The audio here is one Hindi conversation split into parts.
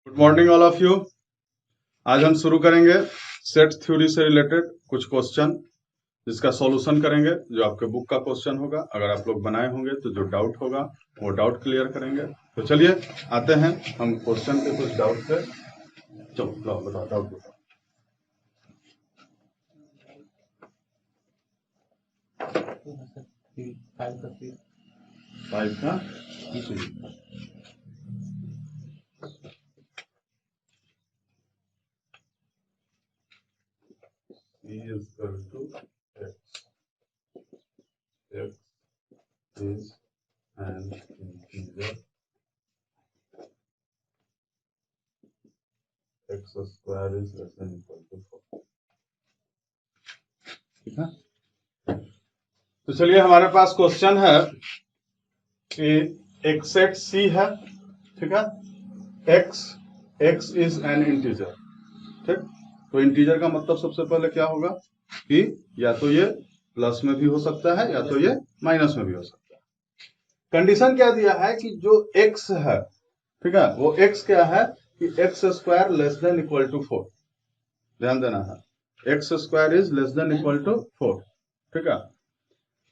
Good morning all of you. आज हम शुरू करेंगे सेट थ्योरी से रिलेटेड कुछ क्वेश्चन जिसका सॉल्यूशन करेंगे। जो आपके बुक का क्वेश्चन होगा, अगर आप लोग बनाए होंगे तो जो डाउट होगा वो डाउट क्लियर करेंगे। तो चलिए आते हैं हम क्वेश्चन के कुछ डाउट पे। चलो बताओ डाउट बताओ। फाइव का E is equal to x. X is an integer. X square is less than equal to 4. ठीक है। तो चलिए हमारे पास क्वेश्चन है कि एक सेट C है, ठीक है। X इज एन इंटीजर, ठीक। तो इंटीजर का मतलब सबसे पहले क्या होगा कि या तो ये प्लस में भी हो सकता है या तो ये माइनस में भी हो सकता है। कंडीशन क्या दिया है कि जो x है, ठीक है, वो x क्या है कि x square less than equal to 4। ध्यान देना है, x square is less than equal to 4, ठीक है।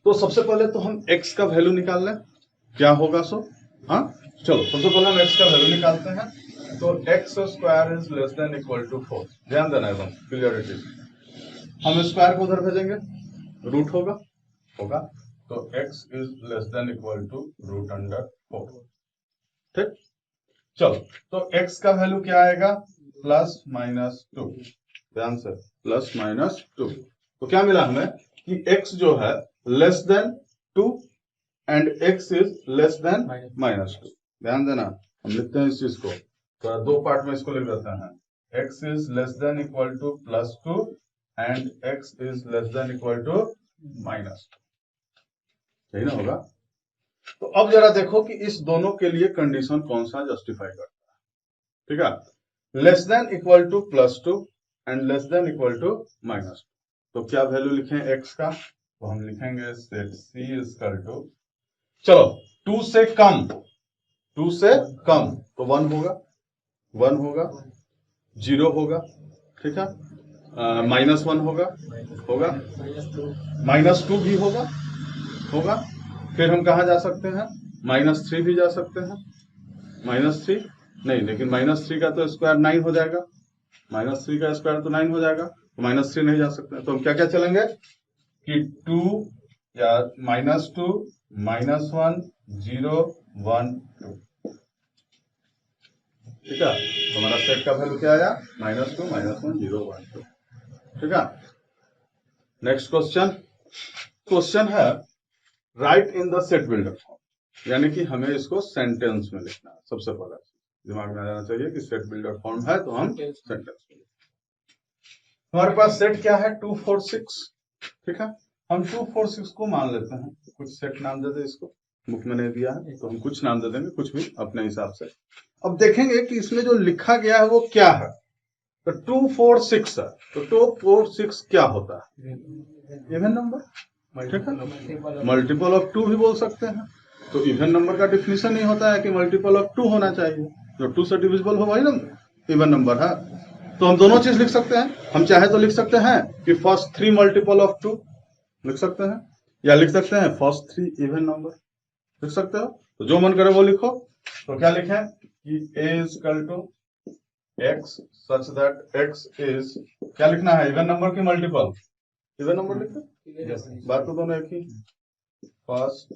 तो सबसे पहले तो हम x का वैल्यू निकाल लें, क्या होगा सो। हाँ चलो सबसे पहले हम x का वैल्यू निकालते हैं। तो x square is less than equal to 4। ध्यान देना एकदम क्लियरिटी। हम स्क्वायर को उधर भेजेंगे, रूट होगा तो x is less than equal to root under 4, ठीक। चलो तो x का वैल्यू क्या आएगा, प्लस माइनस 2। ध्यान से, प्लस माइनस 2। तो क्या मिला हमें कि x जो है less then 2 and x is less then minus 2। ध्यान देना, हम लिखते हैं इस चीज को, तो दो पार्ट में इसको लिख देते हैं। x is less than equal to plus 2 and x is less than equal to minus 2। यही ना होगा। तो अब जरा देखो कि इस दोनों के लिए कंडीशन कौन सा जस्टिफाई करता है, ठीक है। Less than equal to plus 2 and less than equal to minus 2। तो क्या वैल्यू लिखें x का, तो हम लिखेंगे set C is equal to, चलो 2 से कम तो 1 होगा 0 होगा, ठीक है। -1 होगा -2 भी होगा। फिर हम कहा जा सकते हैं, -3 भी जा सकते हैं। -3 नहीं, लेकिन -3 का तो स्क्वायर 9 हो जाएगा। -3 का स्क्वायर तो 9 हो जाएगा, तो -3 नहीं जा सकते। तो हम क्या क्या चलेंगे कि 2 या -2 -1 0 1 2, ठीक है। तो हमारा सेट का वैल्यू क्या आया, -2 -1 0 1 2, ठीक है। नेक्स्ट क्वेश्चन है right in the set builder form, यानी कि हमें इसको सेंटेंस में लिखना है। सबसे पहले दिमाग में आ जाना चाहिए कि सेट बिल्डर फॉर्म है तो हम सेंटेंस में। हमारे पास सेट क्या है 2 4 6, ठीक है। हम 2 4 6 को मान लेते हैं, कुछ सेट नाम दे दे इसको, बुक में नहीं दिया है तो हम कुछ नाम दे देंगे, कुछ भी अपने हिसाब से। अब देखेंगे कि इसमें जो लिखा गया है वो क्या है। तो 2 4 6 है, तो 2 4 6 क्या होता है, इवन नंबर, ठीक है। मल्टीपल ऑफ 2 भी बोल सकते हैं। तो इवन नंबर का डिफिनेशन नहीं होता है कि मल्टीपल ऑफ 2 होना चाहिए, जो 2 से डिविजिबल हो वही ना इवन नंबर है। तो हम दोनों चीज लिख सकते हैं। हम चाहे तो लिख सकते हैं कि फर्स्ट 3 मल्टीपल ऑफ 2 लिख सकते हैं, या लिख सकते हैं फर्स्ट 3 इवन नंबर लिख सकते हो। तो जो मन करे वो लिखो। तो क्या लिखें कि a is equal to x such that x is, क्या लिखना है, इवन नंबर की मल्टीपल, इवन नंबर लिखते, बात तो दोनों एक ही। फर्स्ट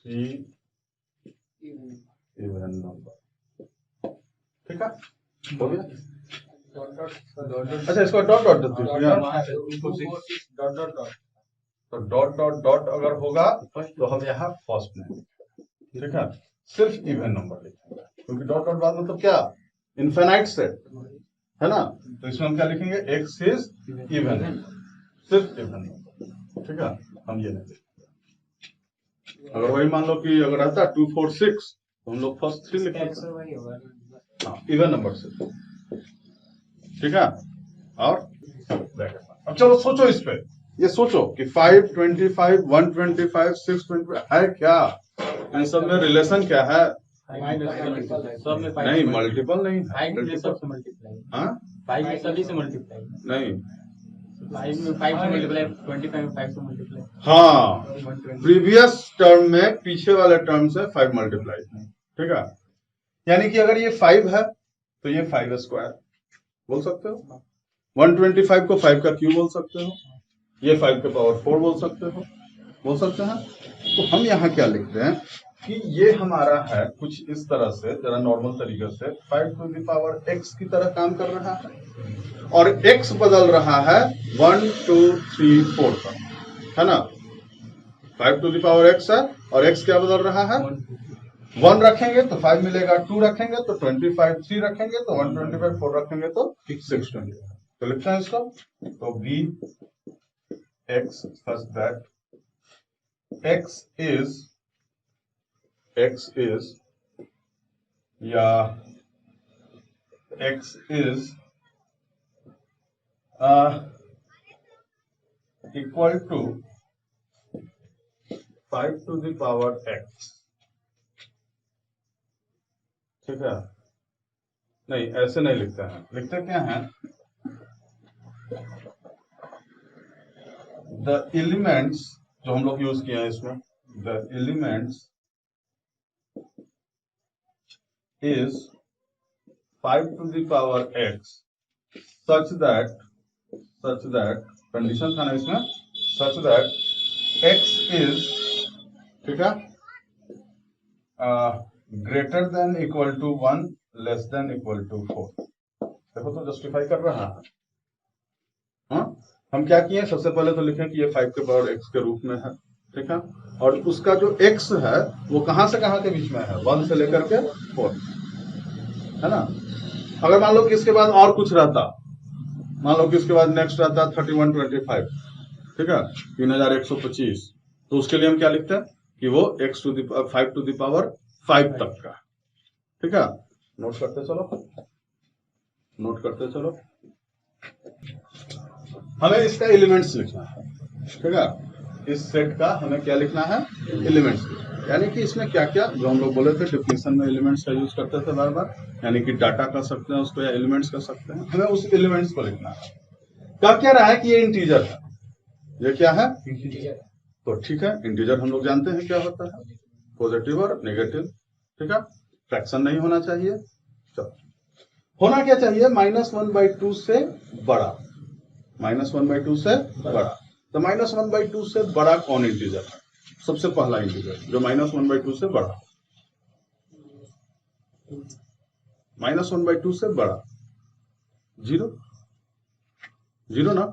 3 इवन नंबर, ठीक है, हो गया। अच्छा इसको डॉट डॉट तो डॉट अगर होगा तो हम यहाँ फर्स्ट में, ठीक है, सिर्फ इवन नंबर लिखेंगे, क्योंकि डॉट डॉट बाद मतलब क्या, इनफिनाइट सेट है ना। तो इसमें हम क्या लिखेंगे, x इज इवन, सिर्फ इवन नंबर, ठीक है। हम ये नहीं लिखेंगे। अगर वही मान लो कि अगर रहता 2 4 6 तो हम लोग फर्स्ट 3 लिखेंगे, हाँ इवन नंबर से, ठीक है। और अब चलो सोचो इस पे, ये सोचो कि 5 25 125 6 25 है क्या, इन सब में रिलेशन क्या है। सब में नहीं, मल्टीपल नहीं है, फाइव सबसे मल्टीप्लाई, हाँ फाइव सभी से मल्टीप्लाई, नहीं, फाइव में फाइव से मल्टीप्लाई, 25 में 5 से मल्टीप्लाई, हाँ 120। प्रीवियस टर्म में पीछे वाले टर्म से 5 मल्टीप्लाई, ठीक है। यानी कि अगर ये 5 है तो ये 5 स्क्वायर बोल सकते हो, 125 को 5 का क्यूब बोल सकते हो, ये 5 के पावर 4 बोल सकते हैं। तो हम यहाँ क्या लिखते हैं कि ये हमारा है कुछ इस तरह से, जरा नॉर्मल तरीके से 5 टू द पावर x की तरह काम कर रहा है और x बदल रहा है 1 2 3 4 तक, है ना। 5 टू द पावर x है और x क्या बदल रहा है, 1 रखेंगे तो 5 मिलेगा, 2 रखेंगे तो 25, 3 रखेंगे तो 125, 4 रखेंगे तो 620। तो लिखते हैं इसको, तो b x such that x is या x is equal to 5 to the power x, ठीक है। नहीं, ऐसे नहीं लिखते हैं, लिखते क्या है, द एलिमेंट्स जो हम लोग यूज किए हैं इसमें, the elements is 5 to the power x such that condition था ना इसमें, such that x is, ठीक है, greater than equal to 1 less than equal to 4। देखो तो जस्टिफाई कर रहा है। हाँ, हम क्या किए, सबसे पहले तो लिखें कि ये 5 के पावर x के रूप में है, ठीक है, और उसका जो x है वो कहां से कहां के बीच में है, 1 से लेकर के 4, है ना। अगर मान लो कि इसके बाद और कुछ रहता, मान लो कि इसके बाद नेक्स्ट रहता 3125, ठीक है, 3125, तो उसके लिए हम क्या लिखते हैं कि वो x to the 5 to the power 5 तक का, ठीक है। नोट करते चलो, हमें इसका एलिमेंट्स लिखना है, ठीक है। इस सेट का हमें क्या लिखना है, एलिमेंट्स, यानी कि इसमें क्या क्या जो हम लोग बोले थे डिफिनेशन में एलिमेंट्स का यूज करते थे बार बार, यानी कि डाटा कर सकते हैं उसको या एलिमेंट्स कर सकते हैं, हमें उस एलिमेंट्स को लिखना है। क्या रहा है कि ये इंटीजर है, ये क्या है, तो ठीक है, इंटीजर हम लोग जानते हैं क्या होता है, पॉजिटिव और नेगेटिव, ठीक है, फ्रैक्शन नहीं होना चाहिए। चलो, होना क्या चाहिए, -1/2 से बड़ा, -1/2 से बड़ा। तो -1/2 से बड़ा कौन इंटीजर है, सबसे पहला इंटीजर जो -1/2 से बड़ा, -1/2 से बड़ा 0 ना।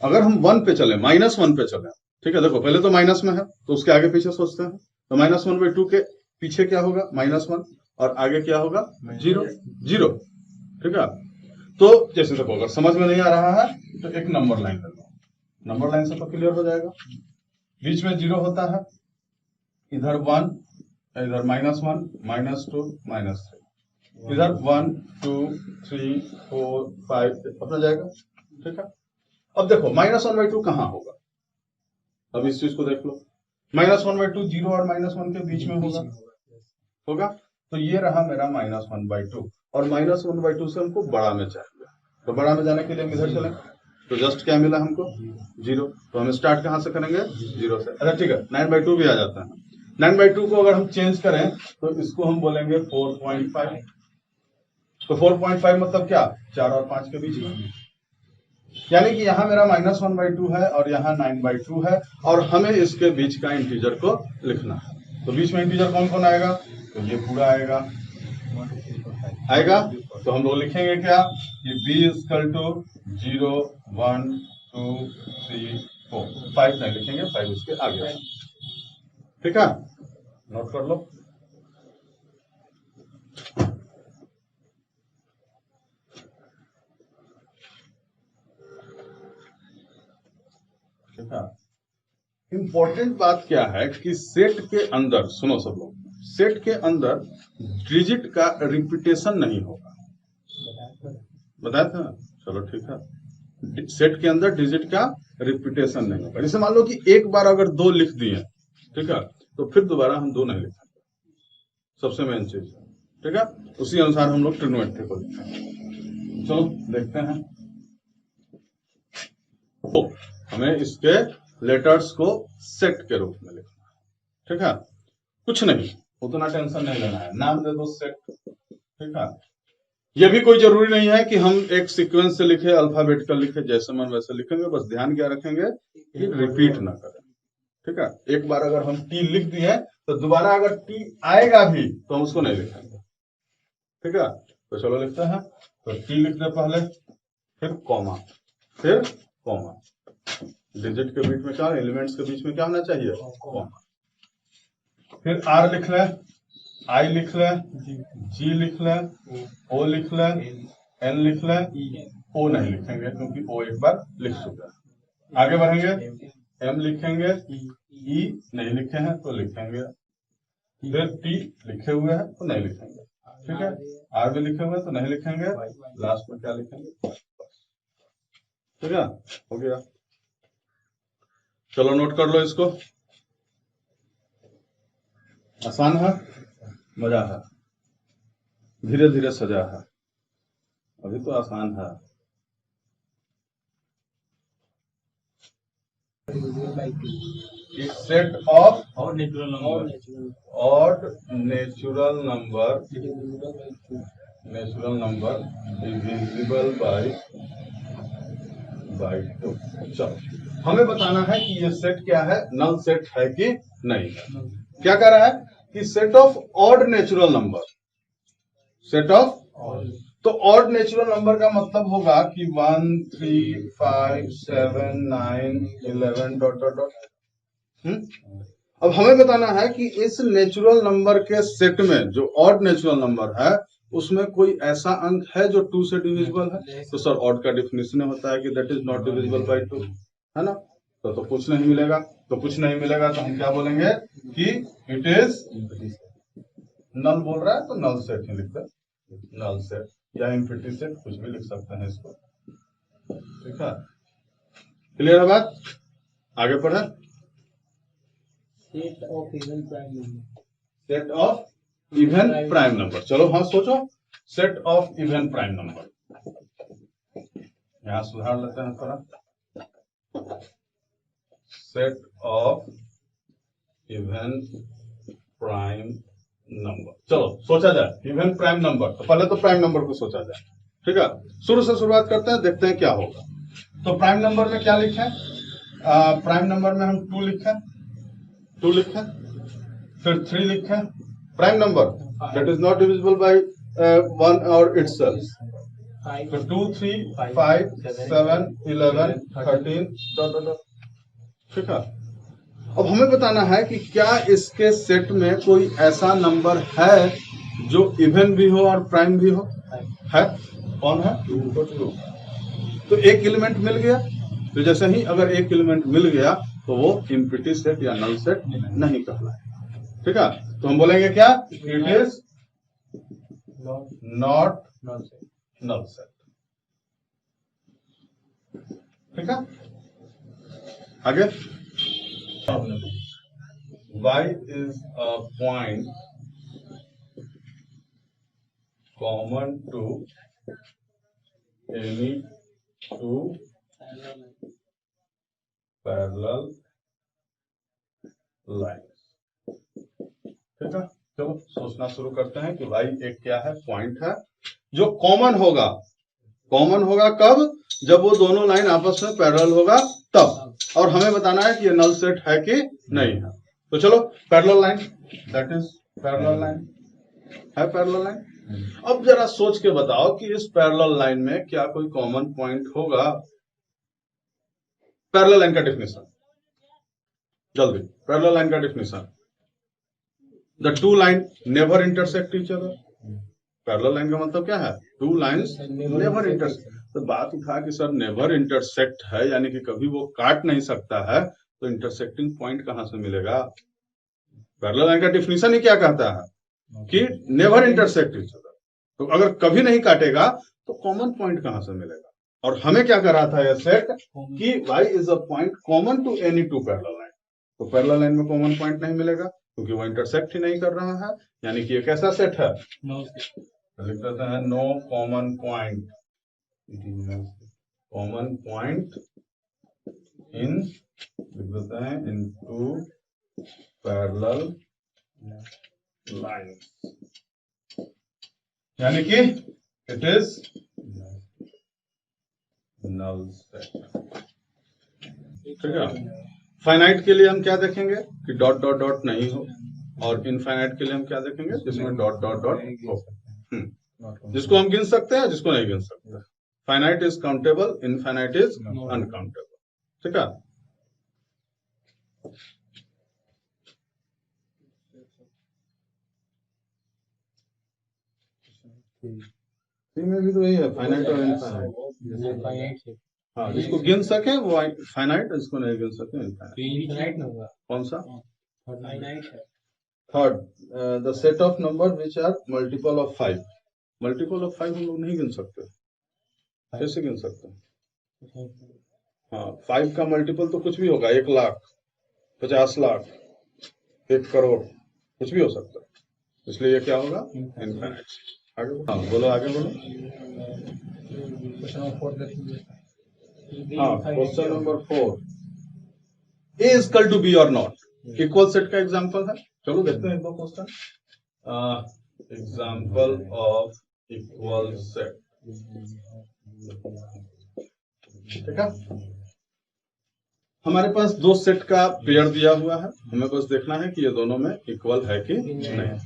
अगर हम 1 पे चले, -1 पे चले, ठीक है, देखो पहले तो माइनस में है तो उसके आगे पीछे सोचते हैं, तो -1/2 के पीछे क्या होगा, -1, और आगे क्या होगा, 0, ठीक है। तो जैसे देखो अगर समझ में नहीं आ रहा है तो एक नंबर लाइन कर लो, नंबर लाइन से तो क्लियर हो जाएगा। बीच में 0 होता है, इधर 1, इधर -1, -2, -3, इधर 1 2 3 4 5 अपना जाएगा, ठीक है। अब देखो -1/2 कहाँ होगा, अब इस चीज को देख लो, -1/2 0 और -1 के बीच में होगा, तो ये रहा मेरा -1/2, और -1/2 से हमको बड़ा में चाहिए, तो बड़ा में जाने के लिए हम इधर चलें, तो जस्ट क्या मिला हमको, 0, तो हम स्टार्ट कहां से करेंगे, 0 से। अच्छा ठीक है, 9/2 भी आ जाता है, 9/2 को अगर हम चेंज करें तो इसको हम बोलेंगे 4.5, तो 4.5 मतलब क्या, 4 और 5 के बीच में, यानी कि यहाँ मेरा -1/2 है और यहाँ 9/2 है, और हमें इसके बीच का इंटीजर को लिखना है। तो बीच में इंटीजर कौन कौन आएगा, तो ये पूरा आएगा, तो हम लोग लिखेंगे क्या कि b = 0 1 2 3 4, 5 नहीं लिखेंगे, 5 इसके आगे, ठीक है, नोट कर लो। इंपॉर्टेंट बात क्या है कि सेट के अंदर, सुनो सब लोग, सेट के अंदर डिजिट का रिपीटेशन नहीं होगा, बताया था, चलो ठीक है, सेट के अंदर डिजिट का रिपीटेशन नहीं होगा। जैसे मान लो कि एक बार अगर 2 लिख दिए, ठीक है, तो फिर दोबारा हम 2 नहीं लिखेंगे, सबसे मेन चीज, ठीक है। उसी अनुसार हम लोग ट्रिग्नोमेट्री को लिखेंगे। चलो देखते हैं। तो हमें इसके लेटर्स को सेट के रूप में लिखना है, ठीक है। कुछ नहीं, उतना टेंशन नहीं लेना है, नाम दे दो सेट, ठीक है। ये भी कोई जरूरी नहीं है कि हम एक सीक्वेंस से लिखे, अल्फाबेटिकल लिखे, जैसे मन वैसे लिखेंगे। बस ध्यान क्या रखेंगे कि रिपीट ना करें, ठीक है। एक बार अगर हम टी लिख दिए तो दोबारा अगर टी आएगा भी तो हम उसको नहीं लिखेंगे, ठीक है। तो चलो लिखते हैं। तो टी लिखने पहले, फिर कॉमा, फिर कॉमा। डिजिट के बीच में क्या, एलिमेंट्स के बीच में क्या होना चाहिए, कॉमा। फिर आर लिख ले, आई लिख ले, जी लिख ले, ओ लिख ले, एन लिख ले, ओ नहीं लिखेंगे क्योंकि ओ एक बार लिख चुका है। आगे बढ़ेंगे, एम लिखेंगे, ई नहीं लिखे हैं तो लिखेंगे, फिर टी लिखे हुए हैं तो नहीं लिखेंगे, ठीक है। आर भी लिखे हुए हैं तो नहीं लिखेंगे, लास्ट में क्या लिखेंगे, ठीक है। हो गया, चलो नोट कर लो इसको। आसान है, मजा है, धीरे धीरे सजा है, अभी तो आसान है। सेट ऑफ और natural number natural number divisible by 2। चलो हमें बताना है कि ये सेट क्या है, नल सेट है कि नहीं है। क्या कह रहा है कि set of odd natural number, set of, तो ऑड नेचुरल नंबर का मतलब होगा कि 1 3 5 7 9 11 डॉट डॉट डॉट। अब हमें बताना है कि इस नेचुरल नंबर के सेट में जो ऑड नेचुरल नंबर है उसमें कोई ऐसा अंक है जो 2 से डिविजिबल है। तो सर ऑड का डेफिनेशन होता है कि that is not divisible by 2, है ना। तो कुछ नहीं मिलेगा, तो कुछ नहीं मिलेगा तो हम क्या बोलेंगे कि इट इज नल। बोल रहा है तो नल सेट ही लिखते हैं, नल सेट या इम्पिटी सेट, कुछ भी लिख सकते हैं इसको, ठीक है। क्लियर है बात, आगे पढ़े। Set of even prime number, set of even prime number. चलो हाँ सोचो, set of even prime number, यहां सुधार लेते हैं थोड़ा। Set of even prime number, चलो सोचा जाए इवन प्राइम नंबर। तो पहले तो प्राइम नंबर को सोचा जाए, ठीक है। शुरू से शुरुआत करते हैं, देखते हैं क्या होगा। तो प्राइम नंबर में क्या लिखे, प्राइम नंबर में हम 2 लिखे, फिर 3 लिखे। Prime number that is not divisible by 1 और इटसेल्फ। तो 2 3 5 7 11 13 डॉट डॉट डॉट, ठीक है। अब हमें बताना है कि क्या इसके सेट में कोई ऐसा नंबर है जो इवन भी हो और प्राइम भी हो। है, कौन है, 2। तो एक एलिमेंट मिल गया, तो जैसे ही अगर एक एलिमेंट मिल गया तो वो इम्पिटी सेट या नल सेट नहीं कहलाएगा, ठीक है। तो हम बोलेंगे क्या, it is not null set, ठीक है। आगे, y is a point common to any two parallel lines, ठीक है। चलो सोचना शुरू करते हैं कि y एक क्या है, पॉइंट है जो कॉमन होगा। कॉमन होगा कब, जब वो दोनों लाइन आपस में पैरेलल होगा तब। और हमें बताना है कि ये नल सेट है कि नहीं है। तो चलो parallel line, that is parallel line, है पैरेलल लाइन। अब जरा सोच के बताओ कि इस पैरेलल लाइन में क्या कोई कॉमन पॉइंट होगा। पैरेलल लाइन का डेफिनेशन जल्दी, पैरेलल लाइन का definition, the two line never intersect each other. Parallel line का मतलब क्या है, 2 लाइन्स नेवर इंटरसेक्ट। तो बात उठा कि सर नेवर इंटरसेक्ट है यानी कि कभी वो काट नहीं सकता है, तो इंटरसेक्टिंग पॉइंट कहां से मिलेगा। पैरेलल लाइन का डेफिनेशन ही क्या कहता है कि नेवर इंटरसेक्ट ईच अदर। तो अगर कभी नहीं काटेगा तो कॉमन पॉइंट कहां से मिलेगा। और हमें क्या कर रहा था यह सेट कि y is a point common to any 2 parallel line. तो पैरेलल लाइन में कॉमन पॉइंट नहीं मिलेगा क्योंकि वो इंटरसेक्ट ही नहीं कर रहा है, यानी कि ये कैसा सेट है, नो लिख देते हैं no common point, common point in, लिख देते हैं इन टू पैरेलल लाइन, यानी कि इट इज नल सेट। ठीक है, फाइनाइट के लिए हम क्या देखेंगे कि डॉट डॉट डॉट नहीं हो, और इनफाइनाइट के लिए हम क्या देखेंगे जिसमें डॉट डॉट डॉट हो, जिसको हम गिन सकते हैं जिसको नहीं गिन सकते। Finite is countable, infinite is uncountable. ठीक है, सी में भी तो यही है, फाइनाइट और इनफाइनाइट। हाँ, जिसको गिन सके वो फाइनाइट, जिसको नहीं गिन सके इनफाइनाइट। कौन सा? Third, the set of number which are multiple of 5। Multiple of 5 हम लोग नहीं गिन सकते, कैसे गिन सकते हैं? हाँ, 5 का मल्टीपल तो कुछ भी होगा, 1 लाख, 50 लाख, 1 करोड़, कुछ भी हो सकता है, इसलिए ये क्या होगा, इनफाइनाइट। आगे हाँ बोलो, आगे बोलो। हाँ, question number 4, A is equal to B और नॉट, इक्वल सेट का एग्जांपल है। चलो देखते हैं एक दो क्वेश्चन। Example of equal set. ठीक है, हमारे पास दो सेट का पेयर दिया हुआ है, हमें बस देखना है कि ये दोनों में इक्वल है कि नहीं।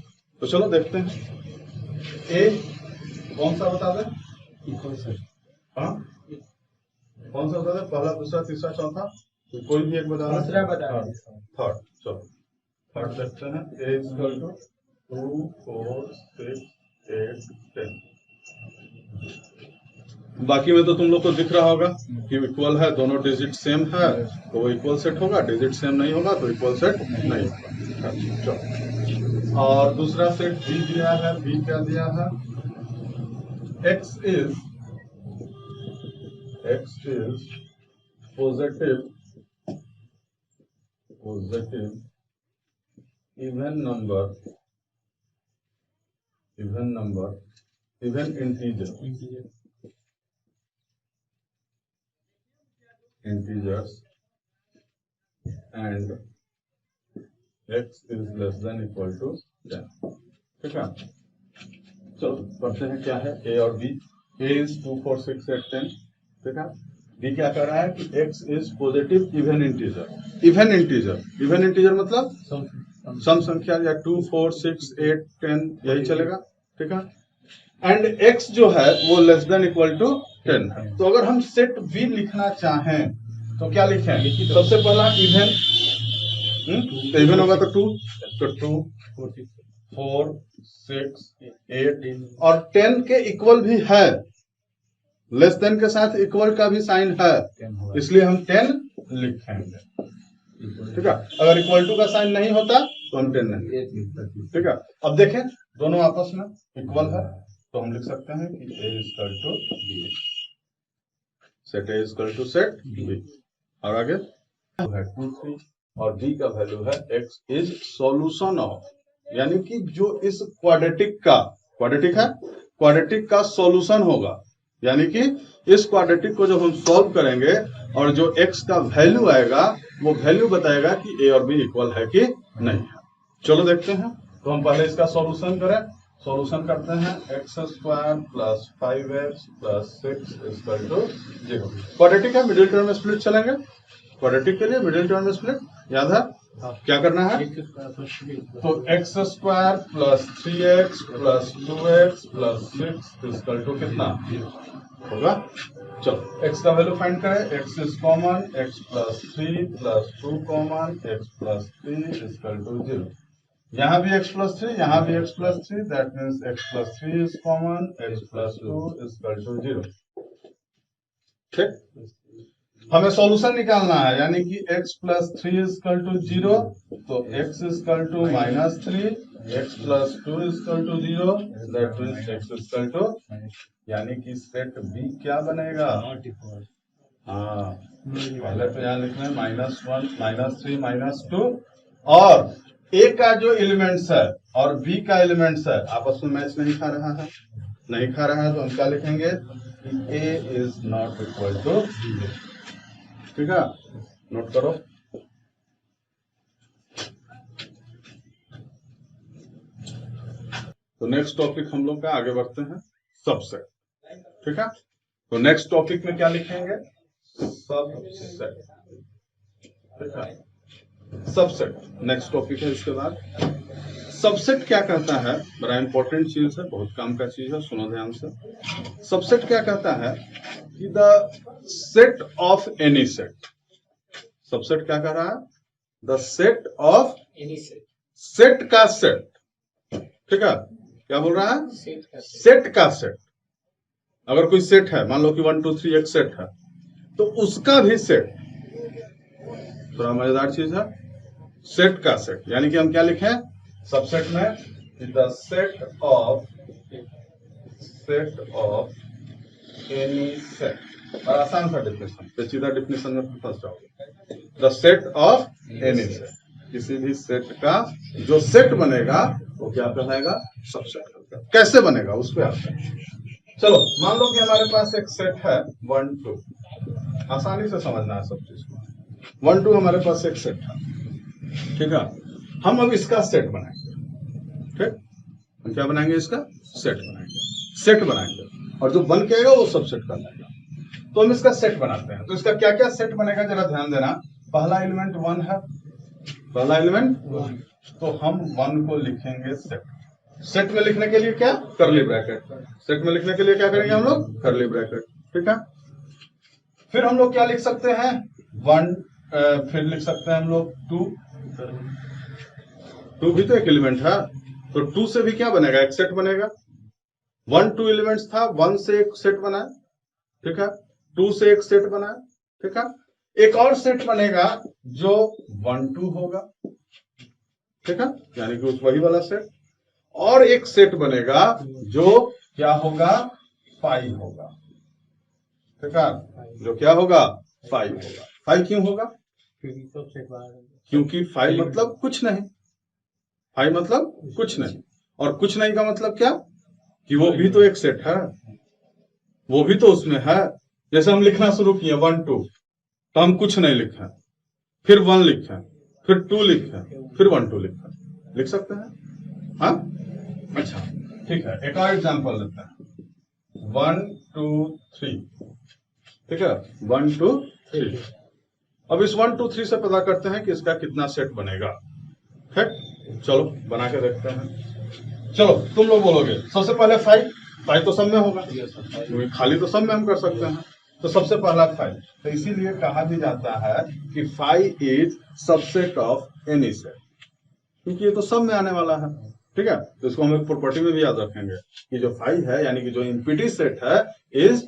तो चलो देखते हैं। ए कौन सा बता दें? Equal set. हाँ, कौन सा बता दें? पहला, दूसरा, तीसरा, चौथा, कोई भी एक बता दें। थर्ड। चलो थर्ड देखते हैं। ए इज इक्वल टू 2, 4, 6, 8, 10। बाकी में तो तुम लोग को दिख रहा होगा कि इक्वल है, दोनों डिजिट सेम है तो वो इक्वल सेट होगा, डिजिट सेम नहीं होगा तो इक्वल सेट नहीं होगा। चलो, और दूसरा सेट बी दिया है। बी क्या दिया है? x is positive even integers and x is less than equal to 10। ठीक है, चलो पढ़ते हैं क्या है ए और बी। A is 2, 4, 6, 8, 10। ठीक है, बी क्या कर रहा है कि x is positive even integer. Even integer मतलब सम संख्या, या 2, 4, 6, 8, 10 यही चलेगा। ठीक है, एंड x जो है वो लेस देन इक्वल टू 10 है। तो अगर हम सेट बी लिखना चाहें तो क्या लिखें? सबसे पहला इवन, तो इवन होगा तो 2, 4, 6, 8 और 10 के इक्वल भी है, लेस देन के साथ इक्वल का भी साइन है, इसलिए हम 10 लिखेंगे। ठीक है, अगर इक्वल टू का साइन नहीं होता तो हम 10 नहीं। ठीक है, अब देखें दोनों आपस में इक्वल है तो हम लिख सकते हैं कि a is equal to b, set a is equal to set b। और आगे है 2, 3 और b का वैल्यू है x इज सॉल्यूशन ऑफ, यानी कि जो इस क्वाड्रेटिक का सॉल्यूशन होगा, यानी कि इस क्वाड्रेटिक को जब हम सॉल्व करेंगे और जो x का वैल्यू आएगा वो वैल्यू बताएगा कि a और b इक्वल है कि नहीं है। चलो देखते हैं। तो हम पहले इसका सॉल्यूशन करें। सॉल्यूशन करते हैं x² plus 5x plus 6 equal to 0। Quadratic है, मिडिल टर्म में स्प्लिट चलेंगे। क्वाड्रेटिक के लिए मिडिल टर्म में स्प्लिट याद है क्या करना है? तो x² plus 3x plus 2x plus 6 equal to कितना होगा? चलो x का वैल्यू फाइंड करें। x is common, x plus 3 plus 2 common, x plus 3 equal to 0। यहाँ भी x प्लस 3, यहाँ भी x plus 3, that means x plus 3 is common, x plus 2 equal to 0। ठीक, हमें सॉल्यूशन निकालना है, यानी कि x प्लस 3 इक्वल टू 0, तो x equal to minus 3, x plus 2 equal to 0, that means x equal to, यानी कि सेट B क्या बनेगा? हाँ, पहले तो यहाँ लिखना है -1 -3 -2 और ए का जो एलिमेंट्स है और बी का एलिमेंट्स है आपस में मैच नहीं खा रहा है, नहीं खा रहा है तो हम क्या लिखेंगे ए इज नॉट इक्वल टू 0। ठीक है, नोट करो। तो नेक्स्ट टॉपिक हम लोग का आगे बढ़ते हैं, सबसेट। ठीक है, तो नेक्स्ट टॉपिक में क्या लिखेंगे, सबसेट। ठीक है, सबसेट नेक्स्ट टॉपिक है। इसके बाद सबसेट क्या कहता है, बड़ा इंपॉर्टेंट चीज है, बहुत काम का चीज है, सुनो ध्यान से। सबसेट क्या कहता है कि the set of any set. Subset क्या कह रहा है, the set of any set, set का सेट। ठीक है, क्या बोल रहा है, सेट का सेट, सेट का सेट। अगर कोई सेट है, मान लो कि 1 2 3 एक सेट है, तो उसका भी सेट, थोड़ा मजेदार चीज है, सेट का सेट। यानी कि हम क्या लिखें सबसेट में, the set of any set. और आसान सा डिफिनेशन, पेचीदा डिफिनेशन में फंस जाओगे। The set of any set, किसी भी सेट का जो सेट बनेगा वो क्या कहलाएगा, सबसेट कहलाएगा। कैसे बनेगा उस पर आता है। चलो मान लो कि हमारे पास एक सेट है 1 2, आसानी से समझना है सब चीज को। 1 2 हमारे पास एक सेट है। ठीक है, हम अब इसका सेट बनाएंगे। ठीक, हम क्या बनाएंगे, इसका सेट बनाएंगे, सेट बनाएंगे और जो बन के आएगा वो सबसेट कहलाएगा। तो हम इसका सेट बनाते हैं, तो इसका क्या क्या सेट बनेगा जरा ध्यान देना। पहला एलिमेंट 1 है, पहला एलिमेंट 1, तो हम 1 को लिखेंगे सेट। सेट में लिखने के लिए क्या, करली ब्रैकेट। सेट में लिखने के लिए क्या करेंगे हम लोग, करली ब्रैकेट। ठीक है, फिर हम लोग क्या लिख सकते हैं 1, फिर लिख सकते हैं हम लोग 2 भी तो एक एलिमेंट है, तो 2 से भी क्या बनेगा, एक सेट बनेगा। 1 2 एलिमेंट्स था, 1 से एक सेट बना। ठीक है, 2 से एक सेट बना। ठीक है, एक और सेट बनेगा जो 1 2 होगा। ठीक है, यानी कि उस वही वाला सेट। और एक सेट बनेगा जो क्या होगा, 5 होगा। ठीक है, जो क्या होगा, 5 होगा। 5 क्यों होगा, क्योंकि सब सेट बना है। क्योंकि 5 मतलब कुछ नहीं, 5 मतलब कुछ नहीं। और कुछ नहीं का मतलब क्या, कि वो भी तो एक सेट है, वो भी तो उसमें है। जैसे हम लिखना शुरू किए 1 2, तो हम कुछ नहीं लिखे, फिर 1 लिखे, फिर 2 लिखे, फिर 1 2 लिखे, लिख सकते हैं। हाँ, अच्छा ठीक है, एक और एग्जांपल लेते हैं 1 2 3। ठीक है, 1 2 3। अब इस 1 2 3 से पता करते हैं कि इसका कितना सेट बनेगा। ठीक, चलो बना के देखते हैं। चलो तुम लोग बोलोगे सबसे पहले 5 तो सब में होगा, क्योंकि खाली तो सब में हम कर सकते हैं। तो सबसे पहला 5, तो इसीलिए कहा भी जाता है कि 5 is subset of any set, क्योंकि ये तो सब में आने वाला है। ठीक है, तो इसको हम एक प्रॉपर्टी में भी याद रखेंगे कि जो 5 है, यानी कि जो इम्पिटी सेट है, is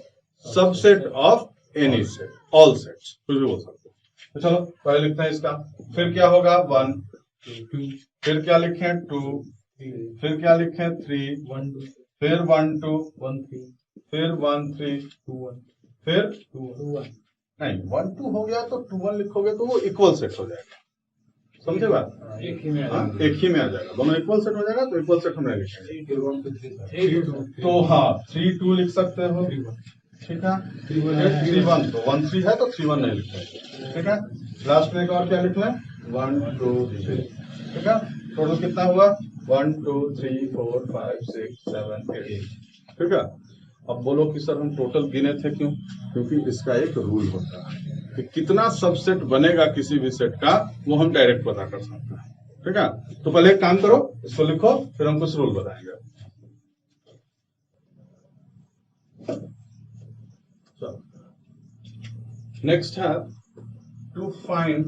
subset of any set, all sets, कुछ भी बोल सकते हो। तो चलो पहले लिखते हैं इसका, फिर क्या होगा 1, फिर क्या लिखें 2, फिर क्या लिखें 3, 1 2 फिर 1 2, 1 3 फिर 1 3, 2 1 फिर 2 1। नहीं 1 2 हो गया तो 2 1 लिखोगे तो वो इक्वल सेट हो जाएगा। समझे बात, एक ही में हाँ एक ही में आ जाएगा, दोनों इक्वल सेट हो जाएगा, तो इक्वल सेट हम नहीं लिखेंगे। 1 2 3 तो हाँ 3 2 लिख सकते हो। ठीक है, 3 1, तो 1 3 है तो 3 1 नहीं लिखेंगे। ठीक है, लास्ट में एक और क्या लिखना है 1 2 3। ठीक है, टोटल कितना हुआ 1 2 3 4 5 6 7 8। ठीक है, अब बोलो कि सर हम टोटल गिने थे क्यों, क्योंकि इसका एक रूल होता है कि कितना सबसेट बनेगा किसी भी सेट का, वो हम डायरेक्ट पता कर सकते हैं। ठीक है, तो पहले एक काम करो, इसको लिखो, फिर हम कुछ रूल बताएंगे। नेक्स्ट है to find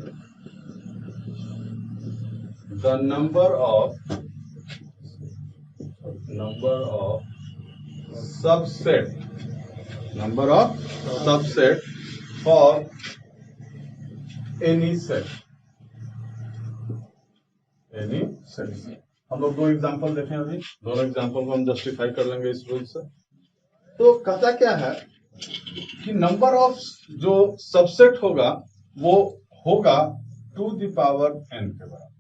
the number of subset, number of subset for any set, any set. हम लोग 2 एग्जांपल देखें, अभी दोनों एग्जांपल को हम जस्टिफाई कर लेंगे इस रूल से। तो कहता क्या है कि नंबर ऑफ जो सबसेट होगा वो होगा टू द पावर n के बराबर।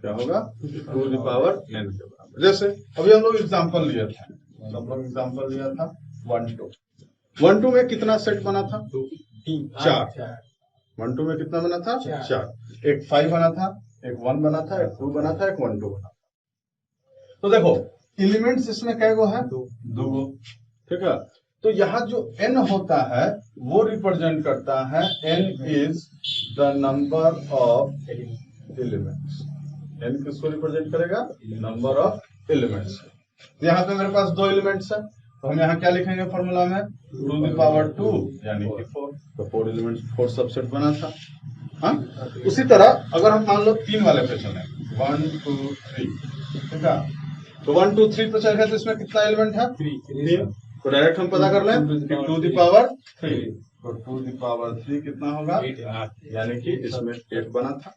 क्या होगा? टू द पावर n के बराबर। जैसे अभी हम लोग एग्जांपल लिया था, सब लोग एग्जांपल लिया था 1 2। 1 2 में कितना सेट बना था? 4। 1 2 में कितना बना था? 4। एक 5 बना था, एक 1 बना था, एक 2 बना था, एक 1 2 बना था। तो देखो एलिमेंट्स इसमें कै गो है? 2 गो। ठीक है, तो यहाँ जो n होता है वो रिप्रेजेंट करता है n is the number of elements. n किसको रिप्रेजेंट करेगा? Number of elements. यहाँ पे मेरे पास 2 एलिमेंट्स है, तो हम यहाँ क्या लिखेंगे फॉर्मूला में? टू द पावर 2 यानी कि 4। तो 4 एलिमेंट्स 4 सबसेट बना था। हाँ, उसी तरह अगर हम मान लो 3 वाले पे चले, 1 2 3, ठीक है, तो 1 2 3 पे चल गए तो इसमें कितना एलिमेंट है? 3। तो डायरेक्ट हम पता कर लें कि टू द पावर 3, तो टू द पावर 3 कितना होगा? यानी कि इसमें 8 बना था,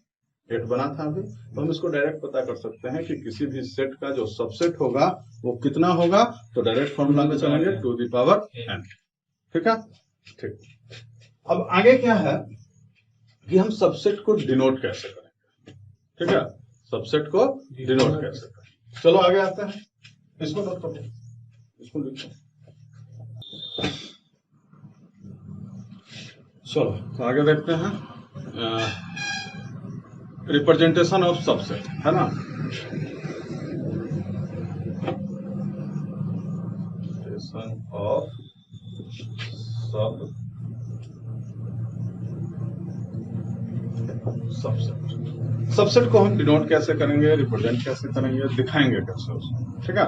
8 बना था अभी। तो हम इसको डायरेक्ट पता कर सकते हैं कि किसी भी सेट का जो सबसेट होगा वो कितना होगा। तो डायरेक्ट फॉर्मूला में चलेंगे टू द पावर n। ठीक है, ठीक। अब आगे क्या है कि हम सबसेट को डिनोट कैसे करें। ठीक है, सबसेट को डिनोट कैसे करें। चलो आगे आते हैं, इसको नोट करो, इसको लिखो। चलो तो आगे देखते हैं रिप्रेजेंटेशन ऑफ सबसेट, है ना। Representation of subset. सबसेट को हम डिनोट कैसे करेंगे, रिप्रेजेंट कैसे करेंगे, दिखाएंगे कैसे उसको। ठीक है,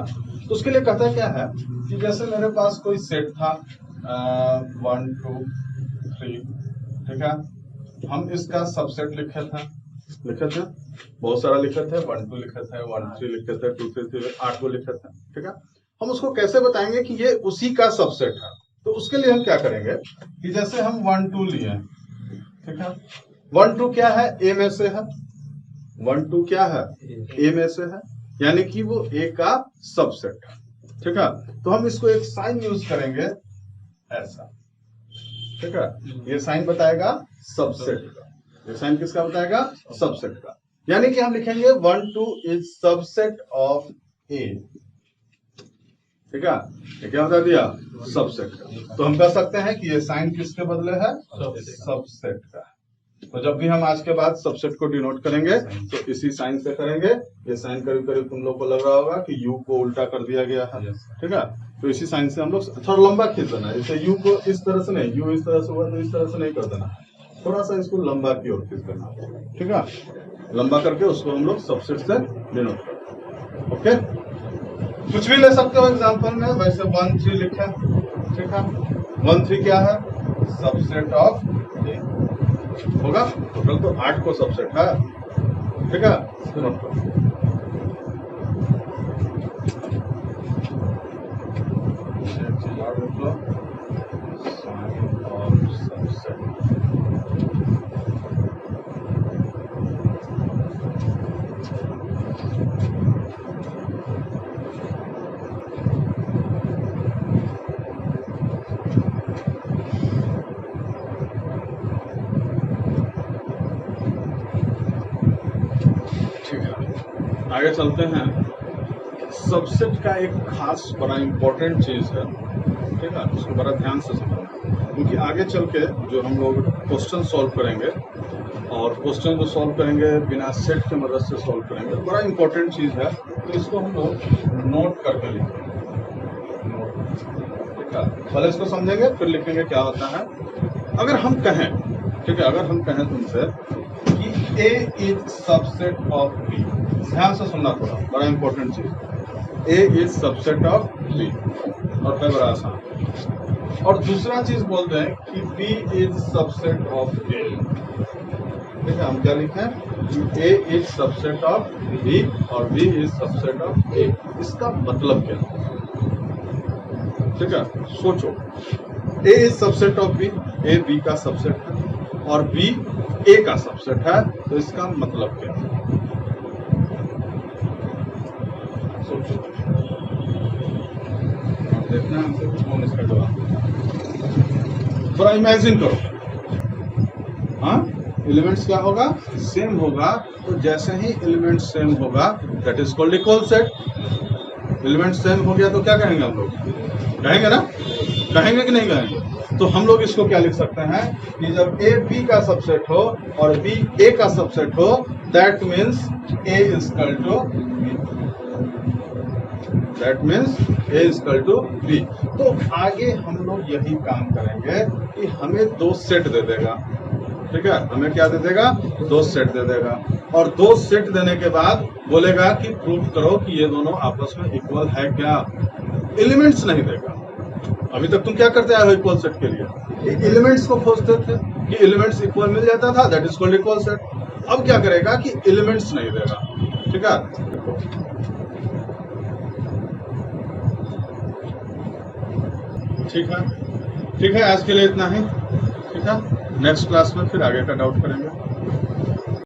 तो उसके लिए कहता क्या है कि जैसे मेरे पास कोई सेट था 1 2 3, ठीक है, हम इसका सबसेट लिखे थे, बहुत सारा लिखे थे, 1 2 लिखे थे, 1 3 लिखे थे, 2 3 3 8 को लिखे थे। ठीक है, हम उसको कैसे बताएंगे कि ये उसी का सबसेट है। तो उसके लिए हम क्या करेंगे कि जैसे हम 1 2 लिए, ठीक है, 1 2 क्या है? ए में से है। 1 2 क्या है? ए में से है, यानी कि वो ए का सबसेट है। ठीक है, तो हम इसको एक साइन यूज करेंगे ऐसा। ठीक है, ये साइन बताएगा सबसेट का। ये साइन किसका बताएगा? सबसेट का। यानी कि हम लिखेंगे 1 2 इज सबसेट ऑफ ए। ठीक है, ये क्या बता दिया? सबसेट का। तो हम कह सकते हैं कि ये साइन किसके बदले है? सबसेट का। तो जब भी हम आज के बाद सबसेट को डिनोट करेंगे तो इसी साइन से करेंगे। ये साइन करीब करीब तुम लोग को लग रहा होगा कि यू को उल्टा कर दिया गया है। ठीक है, तो इसी साइन से हम लोग थोड़ा लंबा खींच देना, जैसे यू को इस तरह से नहीं, यू इस तरह से हुआ तो इस तरह से नहीं कर देना, थोड़ा सा इसको लंबा की ओर खींच देना। ठीक है, लंबा करके उसको हम लोग सबसेट से डिनोट करते। ओके, कुछ भी ले सकते हो एग्जाम्पल में। वैसे 1 3 लिखा, ठीक है, 1 3 क्या है? सबसेट ऑफ ए होगा। टोटल तो 8 को सबसेट है। ठीक है, नोट करो। एक चीज और लिख लो, साइन ऑफ सबसेट। आगे चलते हैं। सबसेट का एक खास बड़ा इंपॉर्टेंट चीज है, ठीक है, उसको बड़ा ध्यान से समझना, क्योंकि आगे चल के जो हम लोग क्वेश्चन सॉल्व करेंगे और क्वेश्चन जो सॉल्व करेंगे बिना सेट की मदद से सॉल्व करेंगे, बड़ा इंपॉर्टेंट चीज है। तो इसको हम लोग नोट करके लिखेंगे। ठीक है, पहले इसको समझेंगे फिर लिखेंगे क्या होता है। अगर हम कहें, ठीक है, अगर हम कहें तुमसे कि A is subset of B, ध्यान से सुनना, थोड़ा बड़ा इंपॉर्टेंट चीज। A is subset of B, और फिर बड़ा आसान। और दूसरा चीज बोल दें कि B is subset of A। ठीक है, हम क्या लिखें कि A is subset of B और B is subset of A। इसका मतलब क्या है? ठीक है, सोचो। A is subset of B, A B का सबसेट है और B A का सबसेट है, तो इसका मतलब क्या है? सोचो। देखना है हमको कि कौन इसका जवाब देगा। थोड़ा इमेजिन करो। हाँ, एलिमेंट्स क्या होगा, सेम होगा। तो जैसे ही एलिमेंट सेम होगा that is called equal set. Element same हो गया तो क्या कहेंगे हम लोग, कहेंगे ना, कहेंगे कि नहीं कहेंगे। तो हम लोग इसको क्या लिख सकते हैं कि जब ए बी का सबसेट हो और बी ए का सबसेट हो, that means A is equal to B, that means A is equal to B. तो आगे हम लोग यही काम करेंगे कि हमें दो सेट दे देगा, ठीक है, हमें क्या दे देगा, दो सेट दे देगा, और दो सेट देने के बाद बोलेगा कि प्रूव करो कि ये दोनों आपस में इक्वल है क्या। एलिमेंट्स नहीं देगा। अभी तक तुम क्या करते आए हो इक्वल सेट के लिए, एलिमेंट्स को खोजते थे कि एलिमेंट्स इक्वल मिल जाता था, that is called equal set. अब क्या करेगा कि एलिमेंट्स नहीं देगा, ठीक है। ठीक है, ठीक है, आज के लिए इतना ही, ठीक है। नेक्स्ट क्लास में फिर आगे का डाउट करेंगे।